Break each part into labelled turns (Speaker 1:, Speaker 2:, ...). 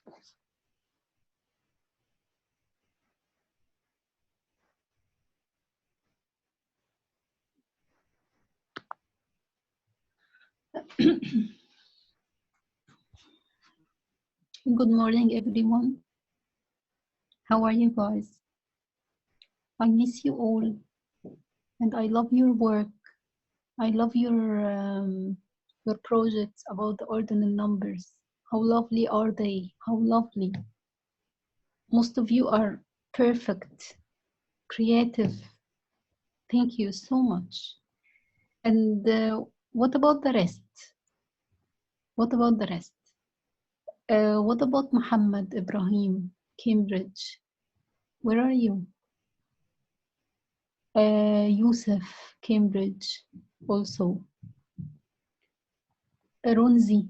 Speaker 1: Good morning, everyone. How are you guys? I miss you all, and I love your work. I love your projects about the ordinal numbers. How lovely are they? How lovely. Most of you are perfect, creative. Thank you so much. And what about the rest? What about the rest? What about Muhammad Ibrahim, Cambridge? Where are you? Yusuf, Cambridge, also. Ronzi,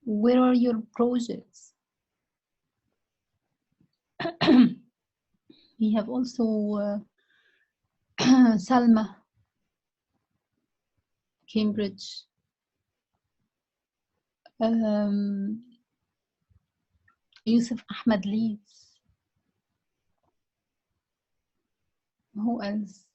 Speaker 1: where are your projects? We have also Salma, Cambridge. Yusuf Ahmed Leeds. Who else?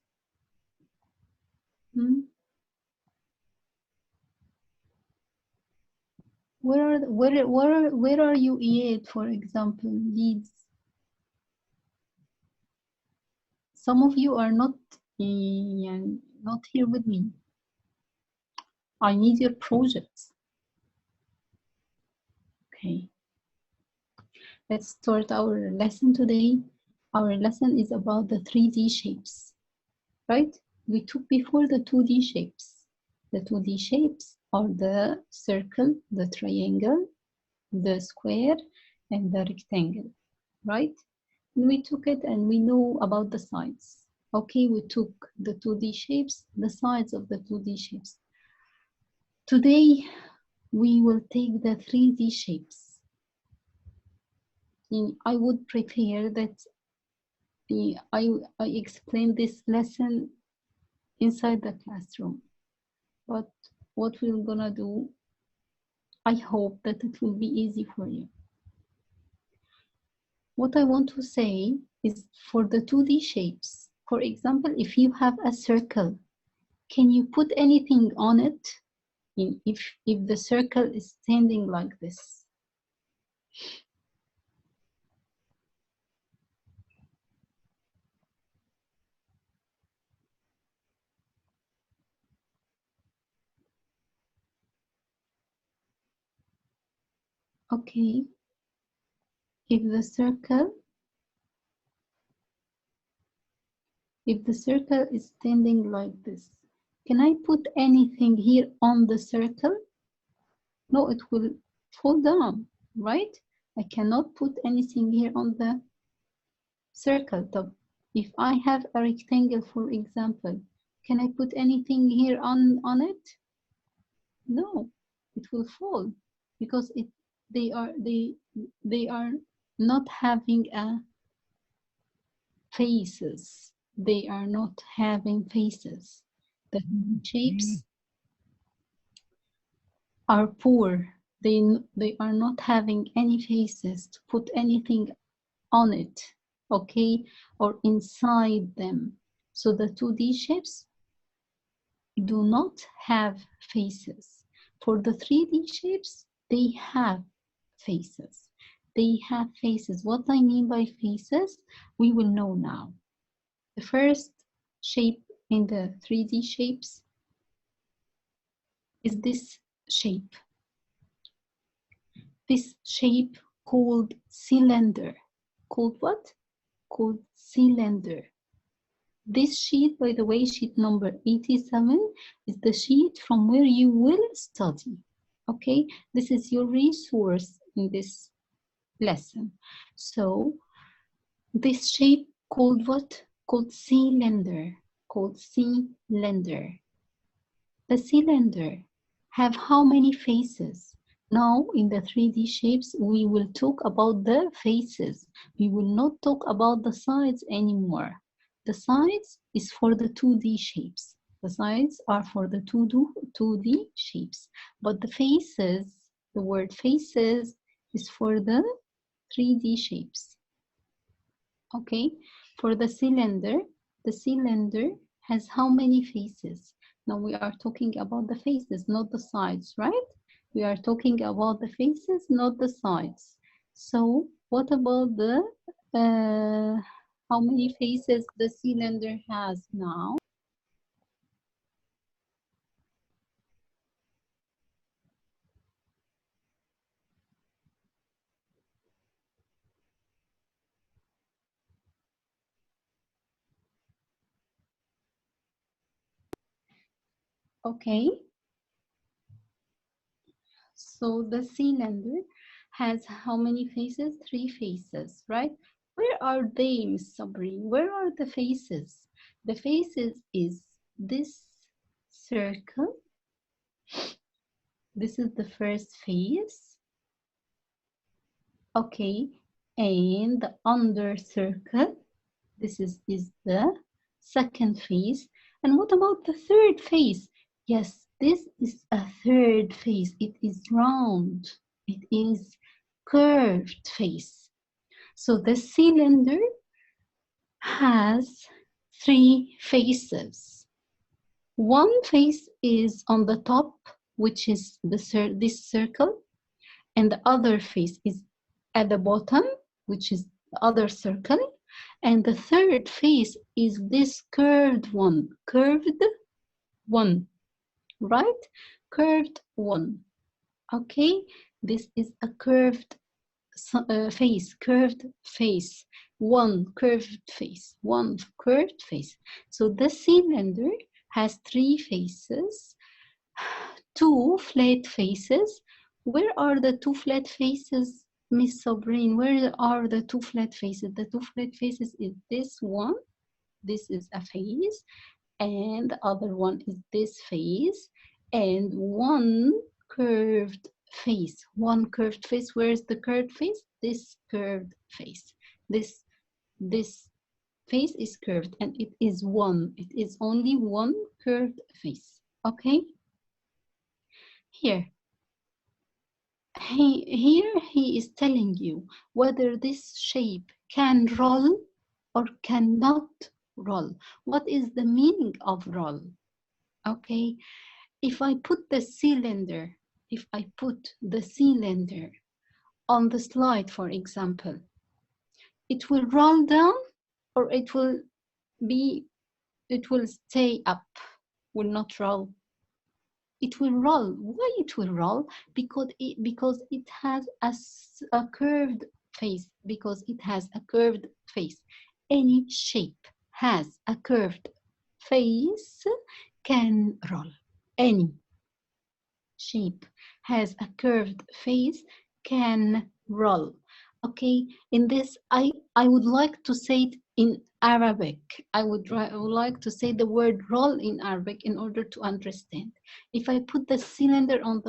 Speaker 1: Where are you yet, for example, Leeds? Some of you are not here with me. I need your projects. Okay. Let's start our lesson today. Our lesson is about the 3D shapes, right? We took before the 2D shapes. The 2D shapes are the circle, the triangle, the square, and the rectangle, right? And we took it and we know about the sides. Okay, we took the 2D shapes, the sides of the 2D shapes. Today, we will take the 3D shapes. I would prefer that I explain this lesson inside the classroom. But what we're gonna do, I hope that it will be easy for you. What I want to say is for the 2D shapes, for example, if you have a circle, can you put anything on it? If the circle is standing like this. Okay, if the circle is standing like this, can I put anything here on the circle? No, it will fall down, right? I cannot put anything here on the circle top. If I have a rectangle, for example, can I put anything here on it? No, it will fall because they are not having a faces. They are not having faces. The shapes are poor. They are not having any faces to put anything on it, okay, or inside them. So the 2D shapes do not have faces. For the 3D shapes, they have faces. They have faces. What I mean by faces, we will know now. The first shape in the 3D shapes is this shape. This shape called cylinder. Called what? Called cylinder. This sheet, by the way, sheet number 87, is the sheet from where you will study. Okay, this is your resource in this lesson. So this shape called what? Called cylinder. Called cylinder. The cylinder have how many faces? Now in the 3D shapes, we will talk about the faces. We will not talk about the sides anymore. The sides is for the 2D shapes. The sides are for the 2D shapes. But the faces, the word faces is for the 3D shapes. Okay, for the cylinder has how many faces? Now we are talking about the faces, not the sides, right? We are talking about the faces, not the sides. So what about the how many faces the cylinder has now? Okay, so the cylinder has how many faces? 3 faces, right? Where are they, Miss Sabrine? Where are the faces? The faces is this circle. This is the first face. Okay, and the under circle. This is the second face. And what about the third face? Yes, this is a third face. It is round. It is curved face. So the cylinder has 3 faces. One face is on the top, which is this circle, and the other face is at the bottom, which is the other circle, and the third face is this curved one, right? Curved one. Okay, this is a curved face, one curved face. So the cylinder has 3 faces, 2 flat faces. Where are the 2 flat faces, Miss Sabrine? Where are the 2 flat faces? The 2 flat faces is this one. This is a face, and the other one is this face, and one curved face. One curved face. Where is the curved face? This curved face. This face is curved, and it is one. It is only one curved face. Okay. Here he is telling you whether this shape can roll or cannot roll. What is the meaning of roll? Okay, if I put the cylinder on the slide, for example, it will roll down or it will stay up, will not roll. It will roll. Why it will roll? Because it has a curved face. Because it has a curved face. Any shape has a curved face can roll. Any shape has a curved face can roll. Okay, in this I would like to say it in Arabic. I would like to say the word roll in Arabic in order to understand. If I put the cylinder on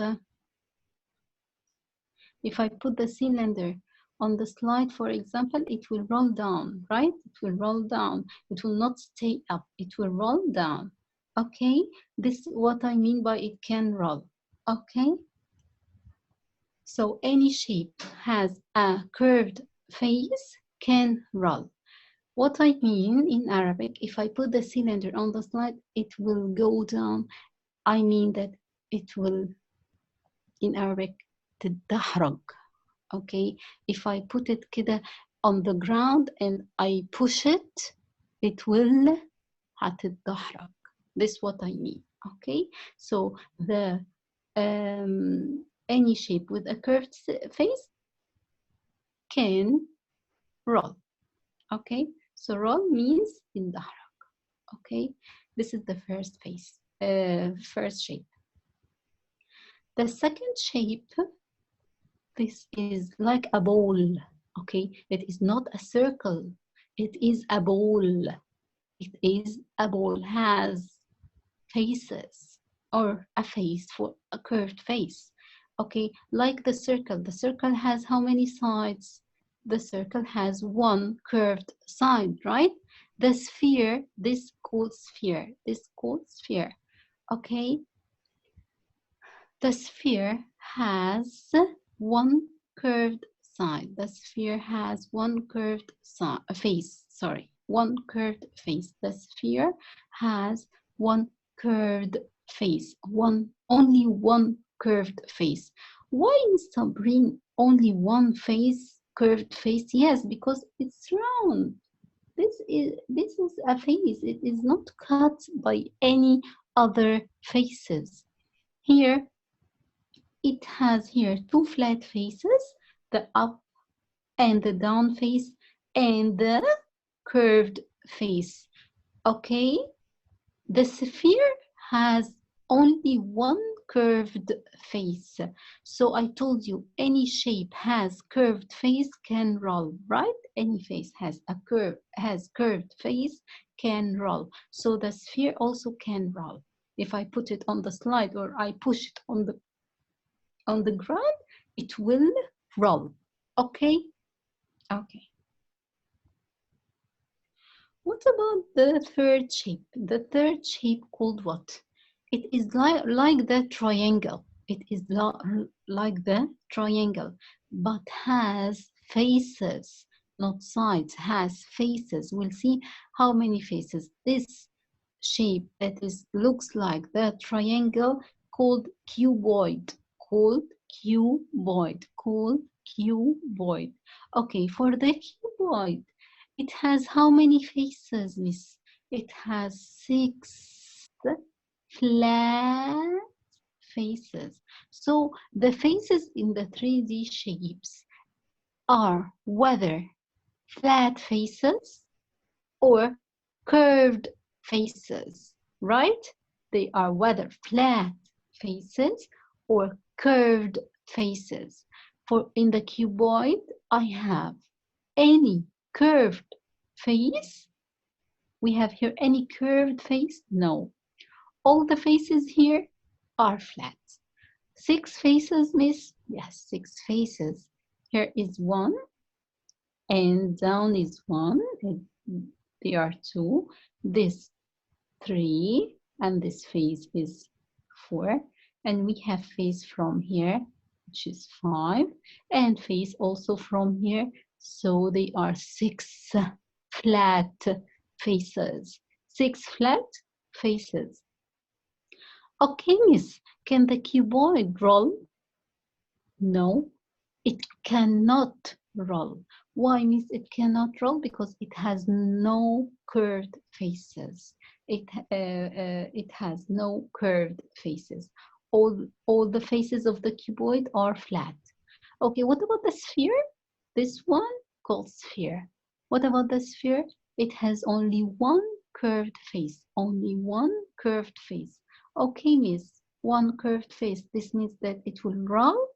Speaker 1: the slide, for example, it will roll down, right? It will roll down. It will not stay up. It will roll down. Okay, this is what I mean by it can roll. Okay, so any shape has a curved face can roll. What I mean in Arabic, if I put the cylinder on the slide, it will go down. I mean that it will, in Arabic, تدحرج. Okay, if I put it كده on the ground and I push it, it will هتتدحرج. This is what I mean. Okay, so the any shape with a curved face can roll. Okay, so roll means الدحرج. Okay, this is the first face, first shape. The second shape, this is like a ball. Okay, it is not a circle, it is a ball. It is a ball, has faces or a face for a curved face. Okay, like the circle has how many sides? The circle has one curved side, right? The sphere, this called sphere. Okay, the sphere has one curved side. The sphere has one curved face. Sorry, one curved face. The sphere has one curved face. Only one curved face. Why is Sabrine only one face, curved face? Yes, because it's round. This is a face. It is not cut by any other faces. Here, it has here two flat faces, the up and the down face and the curved face. Okay, the sphere has only one curved face. So I told you any shape has curved face can roll, right? Any face has a curved face can roll. So the sphere also can roll. If I put it on the slide or I push it on the ground, it will roll. Okay? Okay. What about the third shape? The third shape called what? It is like the triangle. It is like the triangle, but has faces, not sides, has faces. We'll see how many faces. This shape that looks like the triangle called cuboid, called cuboid. Okay, for the cuboid, it has how many faces, Miss? It has 6 flat faces. So the faces in the 3D shapes are whether flat faces or curved faces, right? They are whether flat faces or curved faces. For in the cuboid, I have any curved face. We have here any curved face? No. All the faces here are flat. 6 faces, Miss? Yes, 6 faces. Here is 1, and down is 1. There are 2. This 3, and this face is 4. And we have face from here, which is 5, and face also from here. So they are 6 flat faces. 6 flat faces. Okay, Miss, can the cuboid roll? No, it cannot roll. Why, Miss, it cannot roll? Because it has no curved faces. It has no curved faces. All the faces of the cuboid are flat. Okay, what about the sphere? This one called sphere. What about the sphere? It has only one curved face. Only one curved face. Okay, Miss, one curved face. This means that it will roll?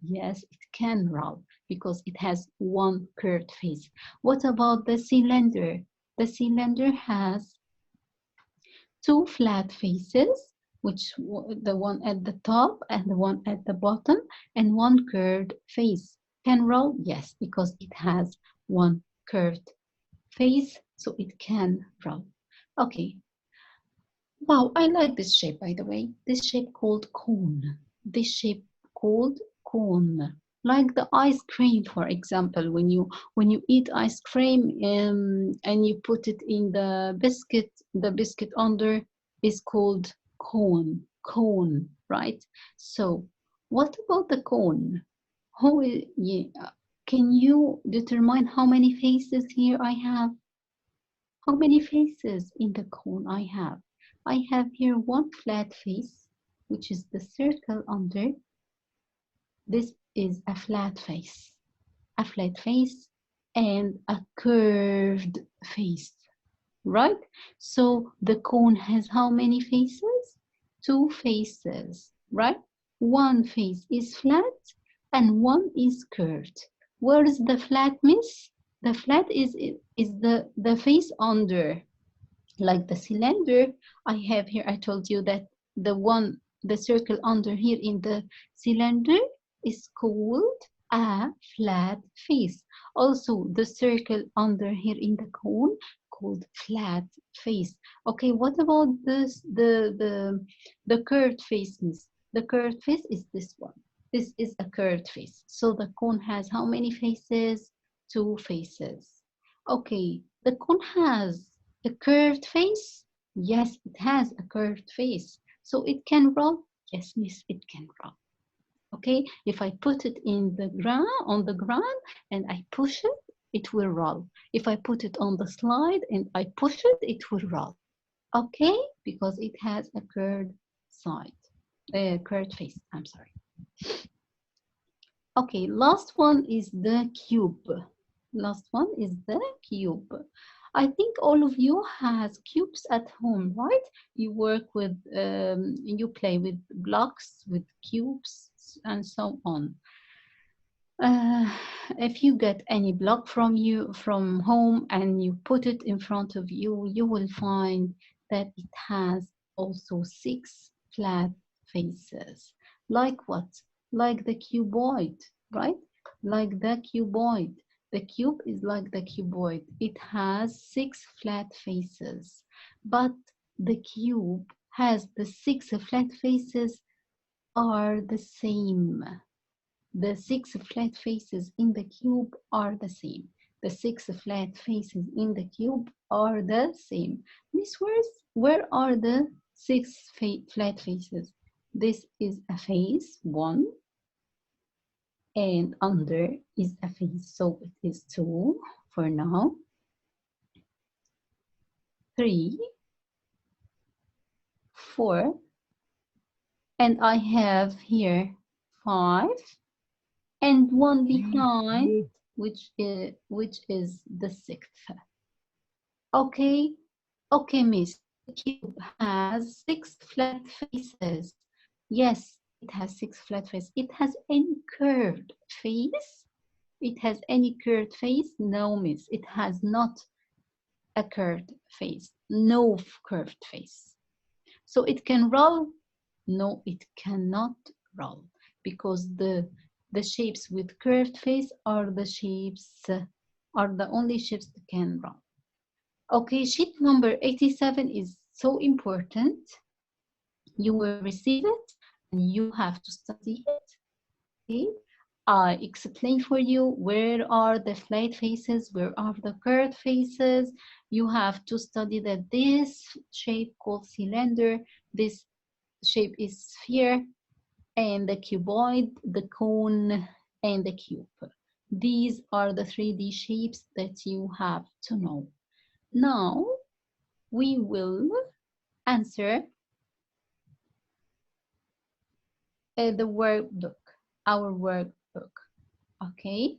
Speaker 1: Yes, it can roll because it has one curved face. What about the cylinder? The cylinder has 2 flat faces, which the one at the top and the one at the bottom, and one curved face. Can roll? Yes, because it has one curved face, so it can roll. Okay. Wow, I like this shape, by the way. This shape called cone. This shape called cone. Like the ice cream, for example, when you eat ice cream and you put it in the biscuit under is called cone, right? So what about the cone? Can you determine how many faces here I have? How many faces in the cone I have? I have here one flat face, which is the circle under. This is a flat face and a curved face, right? So the cone has how many faces? 2 faces, right? One face is flat and one is curved. Where is the flat, Miss? The flat is the face under. Like the cylinder I have here, I told you that the circle under here in the cylinder is called a flat face. Also, the circle under here in the cone called flat face. Okay, what about this? The curved face, Miss? The curved face is this one. This is a curved face. So the cone has how many faces? 2 faces. Okay, the cone has a curved face? Yes, it has a curved face. So it can roll? Yes, miss, it can roll. Okay, if I put it in the ground, on the ground, and I push it, it will roll. If I put it on the slide and I push it, it will roll. Okay, because it has a curved side, a curved face, I'm sorry. Okay, last one is the cube. Last one is the cube. I think all of you has cubes at home, right? You work with, you play with blocks, with cubes, and so on. If you get any block from home and you put it in front of you, you will find that it has also 6 flat faces. Like what? Like the cuboid, right? Like the cuboid. The cube is like the cuboid. It has 6 flat faces, but the cube has the 6 flat faces are the same. The 6 flat faces in the cube are the same. The 6 flat faces in the cube are the same. Miss, where are the 6 flat faces? This is a face, 1, and under is a face, so it is 2 for now. 3, 4, and I have here 5, and 1 behind, which is the 6th. Okay, okay, miss. The cube has 6 flat faces. Yes, it has 6 flat faces. It has any curved face? It has any curved face? No, miss. It has not a curved face. No curved face. So it can roll? No, it cannot roll because the shapes with curved face are the shapes, are the only shapes that can roll. Okay, sheet number 87 is so important. You will receive it and you have to study it. Okay, I explain for you where are the flat faces, where are the curved faces. You have to study that this shape called cylinder, this shape is sphere, and the cuboid, the cone, and the cube. These are the 3D shapes that you have to know. Now, we will answer the workbook, our workbook, okay?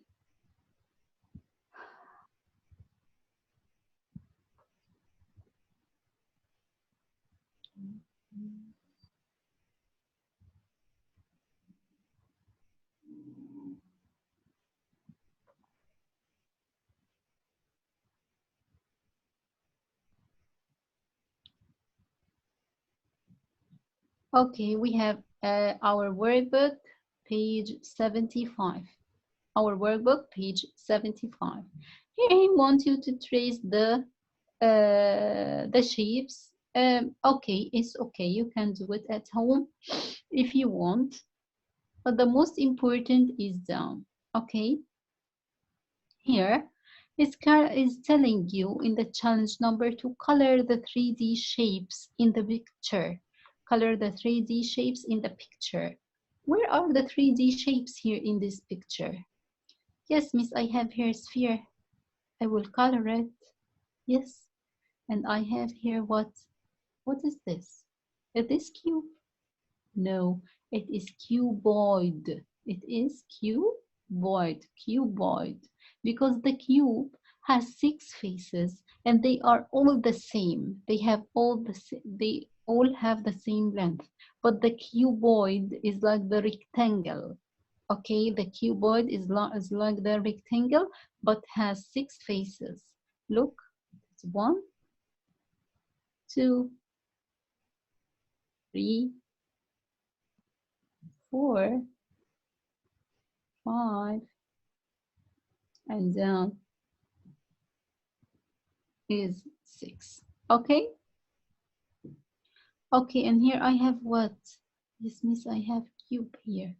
Speaker 1: Okay, we have our workbook, page 75. Our workbook, page 75. Here I want you to trace the shapes. Okay, it's okay. You can do it at home if you want. But the most important is down. Okay. Here is telling you in the challenge number to color the 3D shapes in the picture. Color the 3D shapes in the picture. Where are the 3D shapes here in this picture? Yes, miss, I have here a sphere. I will color it. Yes. And I have here what? What is this? Is this cube? No, it is cuboid. It is cuboid, cuboid. Because the cube has 6 faces and they are all the same. They all have the same length. But the cuboid is like the rectangle. Okay, the cuboid is like the rectangle, but has 6 faces. Look, it's 1, 2, 3, 4, 5, and down is 6. Okay? Okay, and here I have what? Yes, miss, I have cube here.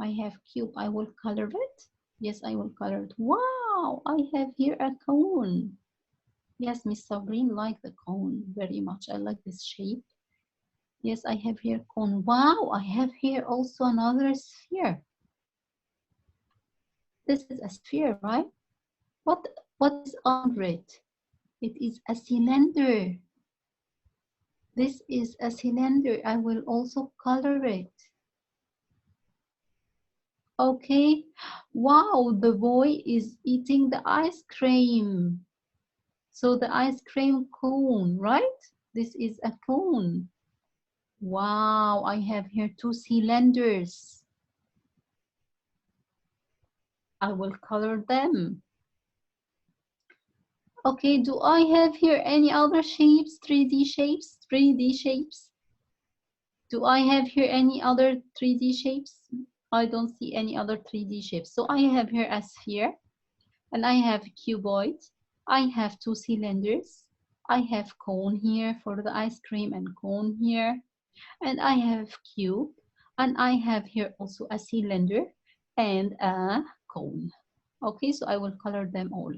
Speaker 1: I have cube. I will color it. Yes, I will color it. Wow, I have here a cone. Yes, Miss Sabrine like the cone very much. I like this shape. Yes, I have here cone. Wow, I have here also another sphere. This is a sphere, right? What is under it? It is a cylinder. This is a cylinder. I will also color it. Okay. Wow, the boy is eating the ice cream. So the ice cream cone, right? This is a cone. Wow, I have here two cylinders. I will color them. Okay, do I have here any other shapes, 3D shapes? 3D shapes? Do I have here any other 3D shapes? I don't see any other 3D shapes. So I have here a sphere, and I have cuboid. I have two cylinders. I have cone here for the ice cream and cone here. And I have cube. And I have here also a cylinder and a cone. Okay, so I will color them all.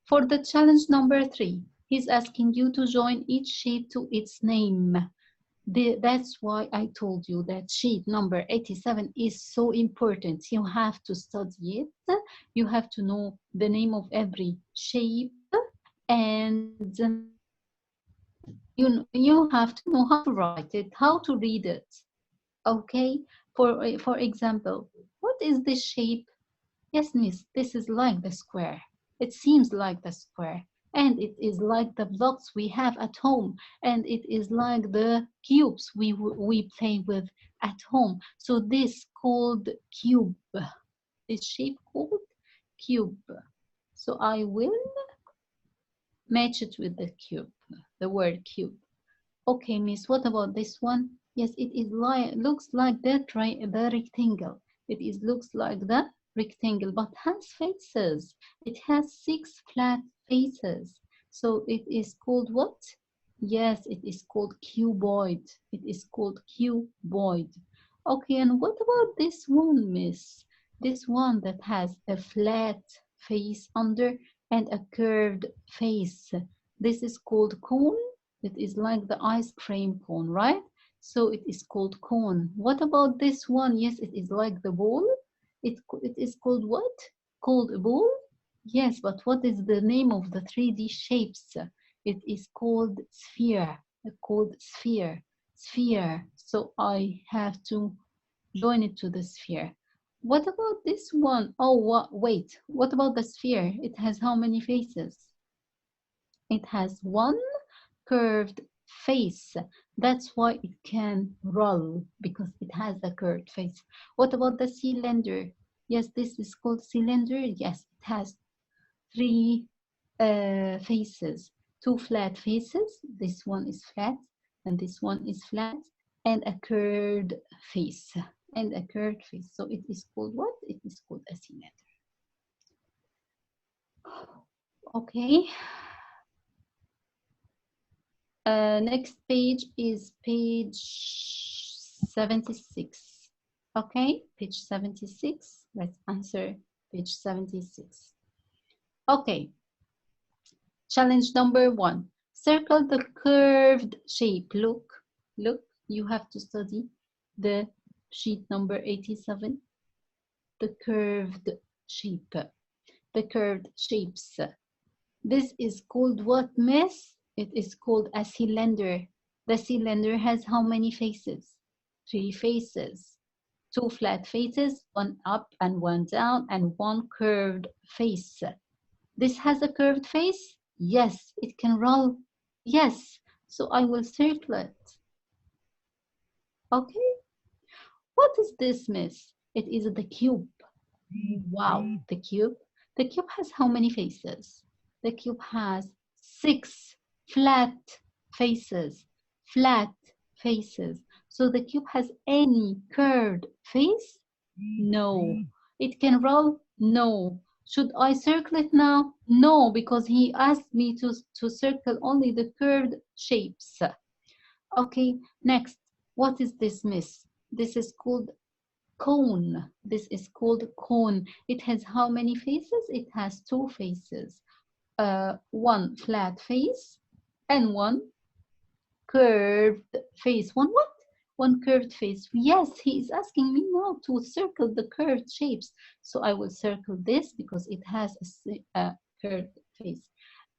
Speaker 1: For the challenge number 3, he's asking you to join each shape to its name. That's why I told you that sheet number 87 is so important. You have to study it. You have to know the name of every shape, and you have to know how to write it, how to read it. Okay, for example, what is this shape? Yes, miss, this is like the square. It seems like the square. And it is like the blocks we have at home. And it is like the cubes we play with at home. So this called cube. This shape called cube. So I will match it with the cube, the word cube. Okay, miss, what about this one? Yes, it is looks like the rectangle. Looks like the rectangle, but has faces. It has 6 flat faces. So it is called what? Yes, it is called cuboid. It is called cuboid. Okay, and what about this one, miss? This one that has a flat face under and a curved face. This is called cone. It is like the ice cream cone, right? So it is called cone. What about this one? Yes, it is like the ball. It is called what? Called a ball? Yes, but what is the name of the 3D shapes? It is called sphere. Called sphere. Sphere. So I have to join it to the sphere. What about this one? Oh, wait. What about the sphere? It has how many faces? It has one curved face. That's why it can roll, because it has a curved face. What about the cylinder? Yes, this is called cylinder. Yes, it has 3 faces, 2 flat faces. This one is flat and this one is flat, and a curved face. And a curved face. So it is called what? It is called a cylinder. Okay. Next page is page 76. Okay, page 76. Let's answer page 76. Okay. Challenge number 1. Circle the curved shape. Look, you have to study the sheet number 87. The curved shape. The curved shapes. This is called what, miss? It is called a cylinder. The cylinder has how many faces? 3 faces. 2 flat faces, 1 up and 1 down, and 1 curved face. This has a curved face? Yes. It can roll? Yes. So I will circle it. Okay. What is this, miss? It is the cube. Wow, the cube. The cube has how many faces? The cube has 6 flat faces. Flat faces. So the cube has any curved face? No. It can roll? No. Should I circle it now? No, because he asked me to circle only the curved shapes. Okay, next. What is this, miss? This is called Cone. This is called cone. It has how many faces? It has two faces. One flat face and one curved face. One what? One curved face. Yes, he is asking me now to circle the curved shapes. So I will circle this because it has a curved face.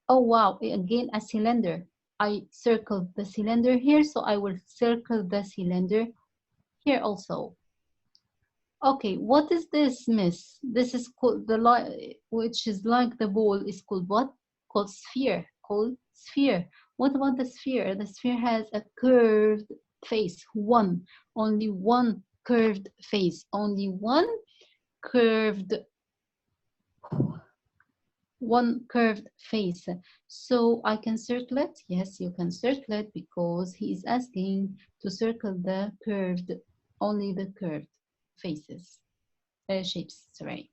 Speaker 1: Oh wow, again a cylinder. I circled the cylinder here, so I will circle the cylinder here also. Okay, what is this, miss? This is called the which is like the ball is called what? Called sphere. Called sphere. What about the sphere? The sphere has a curved face. Only one curved face. Only one curved face. So I can circle it. Yes, you can circle it because he is asking to circle the curved, only the curved faces. Shapes, sorry.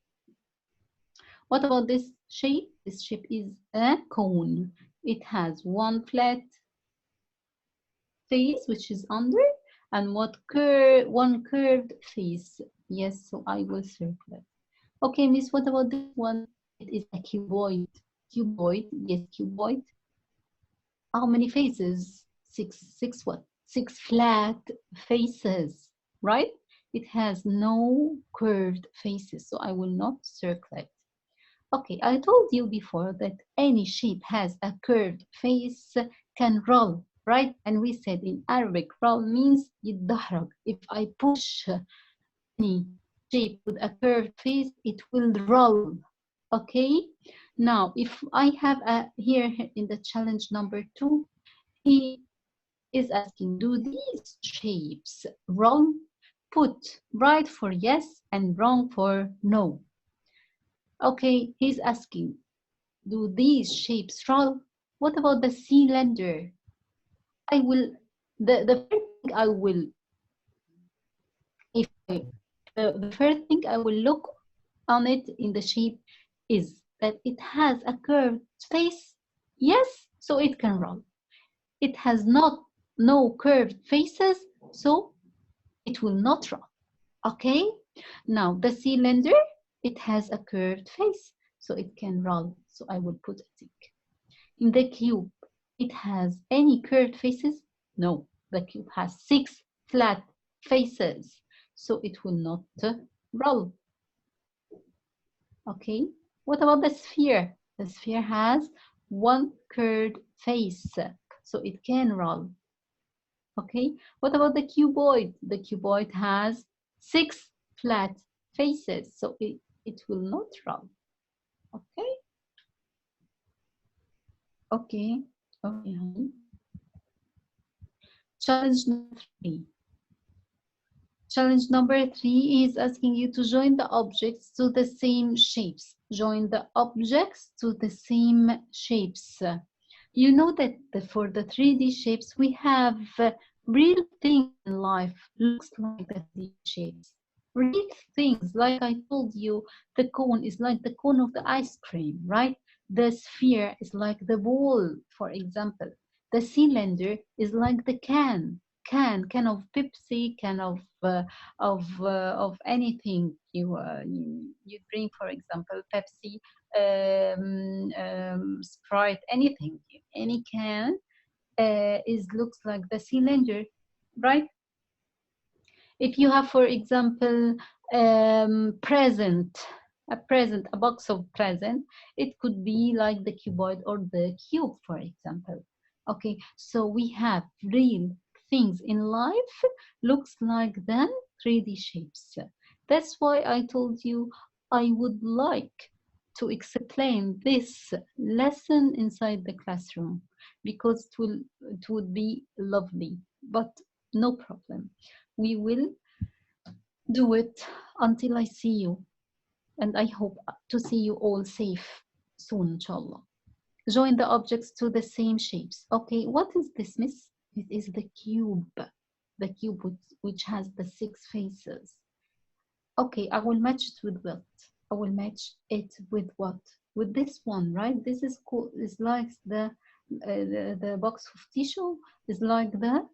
Speaker 1: What about this shape? This shape is a cone. It has one flat face, which is under, and one curved face. Yes, so I will circle it. Okay, miss, what about this one? It is a cuboid. Cuboid, yes, cuboid. How many faces? Six what? Six flat faces, right? It has no curved faces, so I will not circle it. Okay, I told you before that any shape has a curved face can roll, right? And we said in Arabic, roll means يتدحرج. If I push any shape with a curved face, it will roll, okay? Now, if I have here in the challenge number 2, he is asking, do these shapes roll? Put right for yes and wrong for no. Okay, he's asking, do these shapes roll? What about the cylinder? I will, the first thing I will, if I, the first thing I will look on it in the shape is that it has a curved face. Yes, so it can roll. It has no curved faces, so it will not roll. Okay, now the cylinder, it has a curved face, so it can roll. So I will put a tick. In the cube, it has any curved faces? No, the cube has 6 flat faces, so it will not roll. Okay, what about the sphere? The sphere has one curved face, so it can roll. Okay, what about the cuboid? The cuboid has 6 flat faces, so it will not roll. Okay. Okay. Okay. Challenge number 3. Challenge number 3 is asking you to join the objects to the same shapes. Join the objects to the same shapes. You know that for the 3D shapes, we have real things in life looks like the 3D shapes. Real things, like I told you, the cone is like the cone of the ice cream, right? The sphere is like the ball, for example. The cylinder is like the can of Pepsi, can of anything you drink, for example, Pepsi, Sprite, anything, any can looks like the cylinder, right? If you have, for example, a box of present, it could be like the cuboid or the cube, for example. Okay, so we have real things in life looks like the 3D shapes. That's why I told you I would like to explain this lesson inside the classroom because it would be lovely, but no problem. We will do it until I see you, and I hope to see you all safe soon, inshallah. Join the objects to the same shapes. Okay, what is this, miss? It is the cube which has the 6 faces. Okay, I will match it with what? I will match it with what? With this one, right? This is cool. It's like the box of tissue is like the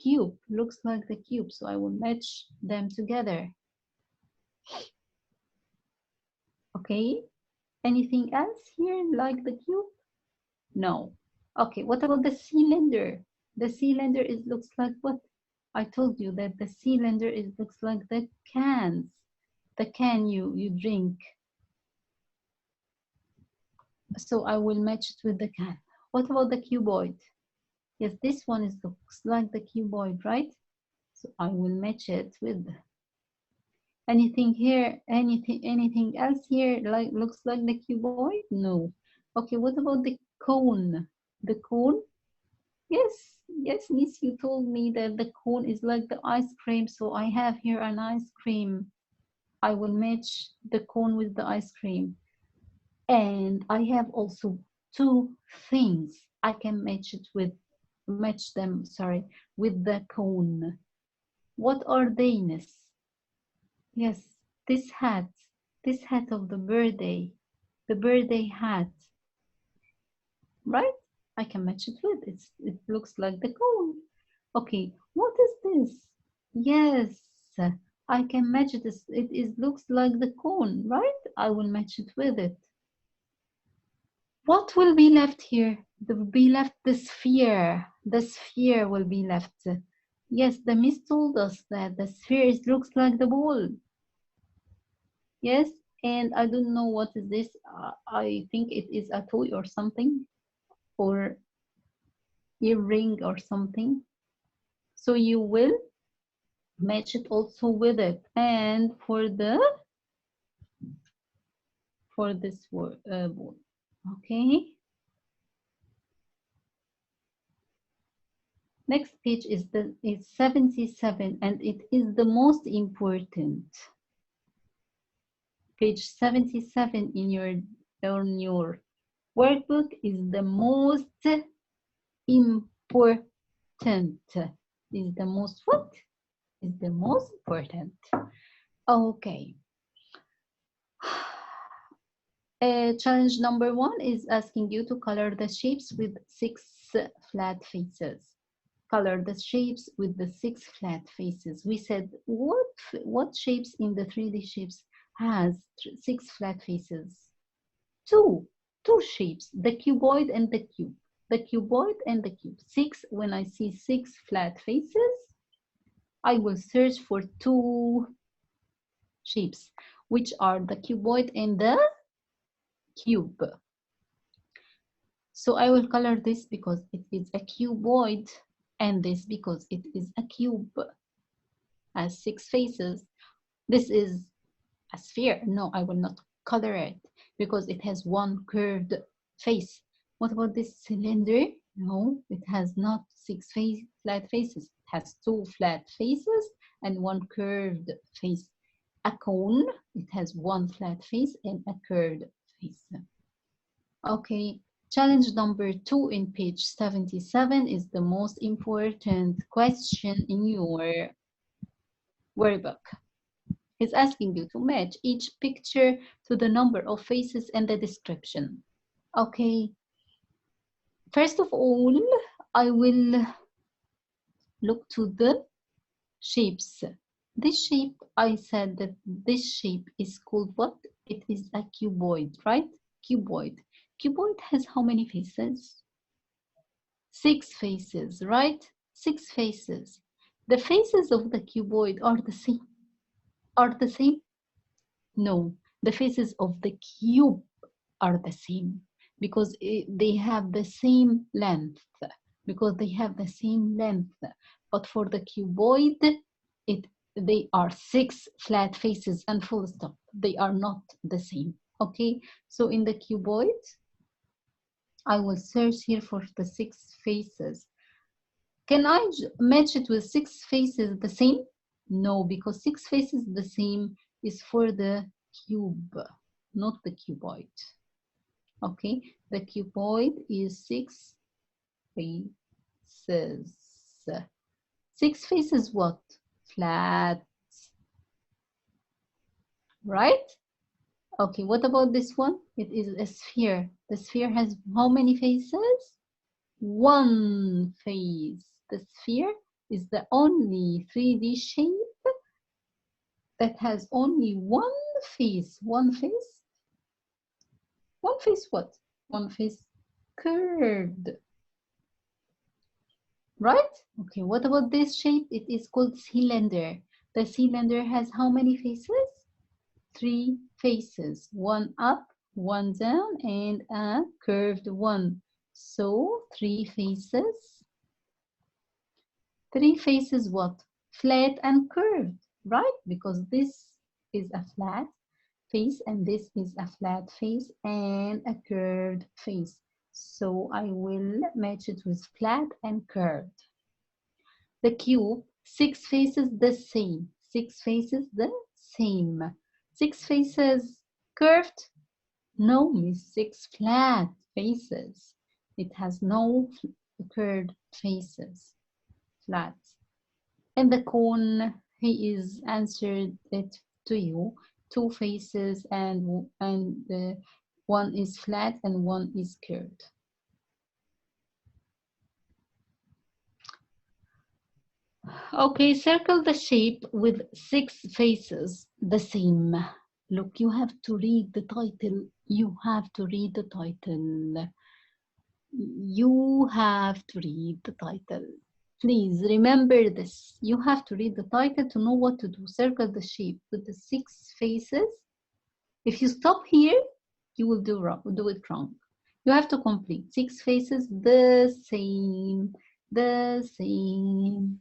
Speaker 1: cube, looks like the cube, so I will match them together. Okay, anything else here like the cube? No. Okay, what about the cylinder? The cylinder is looks like what? I told you that the cylinder is looks like the cans. The can you drink. So I will match it with the can. What about the cuboid? Yes, this one is looks like the cuboid, right? So I will match it with anything here, anything else here like looks like the cuboid? No. Okay, what about the cone? The cone? Yes, yes, Miss, you told me that the cone is like the ice cream, so I have here an ice cream. I will match the cone with the ice cream. And I have also two things I can match them, sorry, with the cone. What are they, Miss? Yes, this hat, this hat of the birthday hat, right? I can match it with it looks like the cone. Okay, what is this? Yes, I can match this. It is looks like the cone, right? I will match it with it. What will be left here? There will be left the sphere. The sphere will be left. Yes, the miss told us that the sphere looks like the ball. Yes, and I don't know what is this. I think it is a toy or something, or earring or something. So you will match it also with it. And for this ball, okay. Next page is 77, and it is the most important. Page 77 in your workbook is the most important. Is the most what? Is the most important. Okay. Challenge number 1 is asking you to color the shapes with 6 flat faces. Color the shapes with the 6 flat faces. We said what shapes in the 3D shapes has 6 flat faces? Two shapes, the cuboid and the cube. The cuboid and the cube. 6, when I see 6 flat faces, I will search for 2 shapes, which are the cuboid and the cube. So I will color this because it is a cuboid, and this because it is a cube. Has 6 faces. This is a sphere. No, I will not color it because it has one curved face. What about this cylinder? No, it has not 6 flat faces. It has 2 flat faces and 1 curved face. A cone, it has 1 flat face and a curved face. Okay, challenge number 2 in page 77 is the most important question in your workbook. It's asking you to match each picture to the number of faces and the description. Okay, first of all, I will look to the shapes. This shape, I said that this shape is called what? It is a cuboid, right? Cuboid. Cuboid has how many faces? 6 faces, right? 6 faces. The faces of the cuboid are the same. Are the same? No, the faces of the cube are the same because they have the same length. Because they have the same length. But for the cuboid, they are 6 flat faces and full stop. They are not the same. Okay, so in the cuboid, I will search here for the 6 faces. Can I match it with 6 faces the same? No, because 6 faces the same is for the cube, not the cuboid. Okay, the cuboid is 6 faces. 6 faces what? Flat. Right? Okay, what about this one? It is a sphere. The sphere has how many faces? 1 face. The sphere is the only 3D shape that has only 1 face. 1 face? One face what? One face curved. Right? Okay, what about this shape? It is called cylinder. The cylinder has how many faces? 3 faces. One up, one down, and a curved one. So 3 faces. 3 faces what? Flat and curved, right? Because this is a flat face and this is a flat face and a curved face. So I will match it with flat and curved. The cube, 6 faces the same. 6 faces the same. 6 faces curved? No, miss, 6 flat faces. It has no curved faces. Flat. And the cone, he is answered it to you. 2 faces and one is flat and one is curved. Okay, circle the shape with 6 faces the same. Look, you have to read the title. You have to read the title. You have to read the title. Please remember this. You have to read the title to know what to do. Circle the shape with the 6 faces. If you stop here, you will do it wrong. You have to complete 6 faces the same, the same,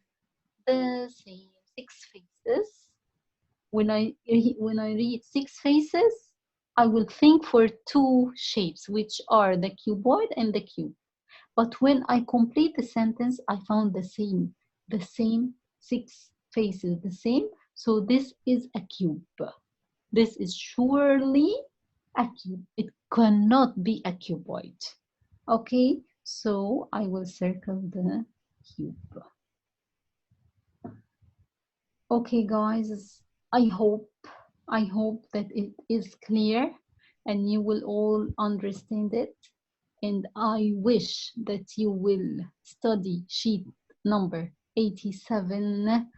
Speaker 1: the same. 6 faces. When I read 6 faces, I will think for 2 shapes, which are the cuboid and the cube. But when I complete the sentence, I found the same 6 faces, the same. So this is a cube. This is surely a cube. It cannot be a cuboid. Okay, so I will circle the cube. Okay, guys, I hope that it is clear and you will all understand it. And I wish that you will study sheet number 87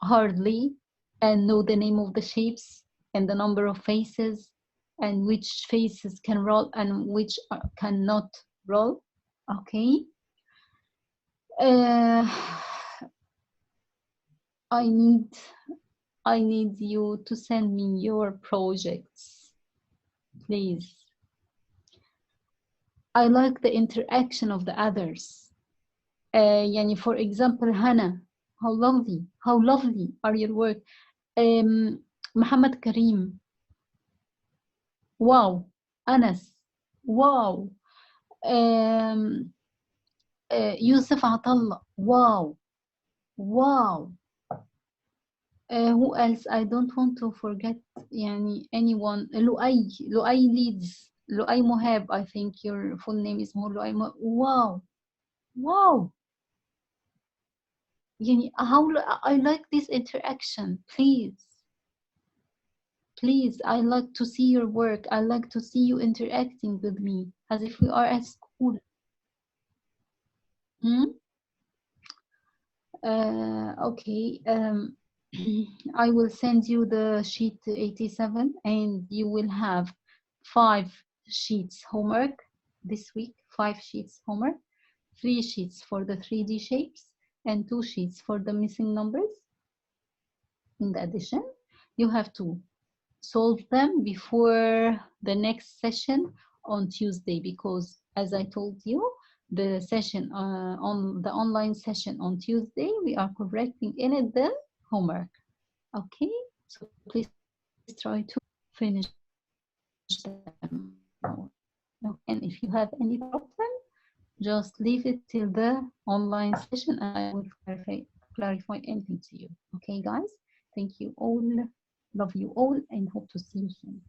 Speaker 1: hardly and know the name of the shapes and the number of faces and which faces can roll and which cannot roll. Okay. I need you to send me your projects, please. I like the interaction of the others. Yani for example, Hannah, how lovely are your work. Muhammad Karim, wow. Anas, wow. Yusuf Atallah, wow. Who else? I don't want to forget anyone. Luay leads. Luay Mohab, I think your full name is Luay Mohab. Wow. How I like this interaction. Please, I like to see your work. I like to see you interacting with me as if we are at school. Okay. I will send you the sheet 87 and you will have 5 sheets homework this week, 5 sheets homework, 3 sheets for the 3D shapes and 2 sheets for the missing numbers. In addition, you have to solve them before the next session on Tuesday because as I told you, the session on the online session on Tuesday, we are correcting in it the homework. Okay, so please try to finish them. And if you have any problem, just leave it till the online session and I will clarify anything to you. Okay, guys, thank you all, love you all, and hope to see you soon.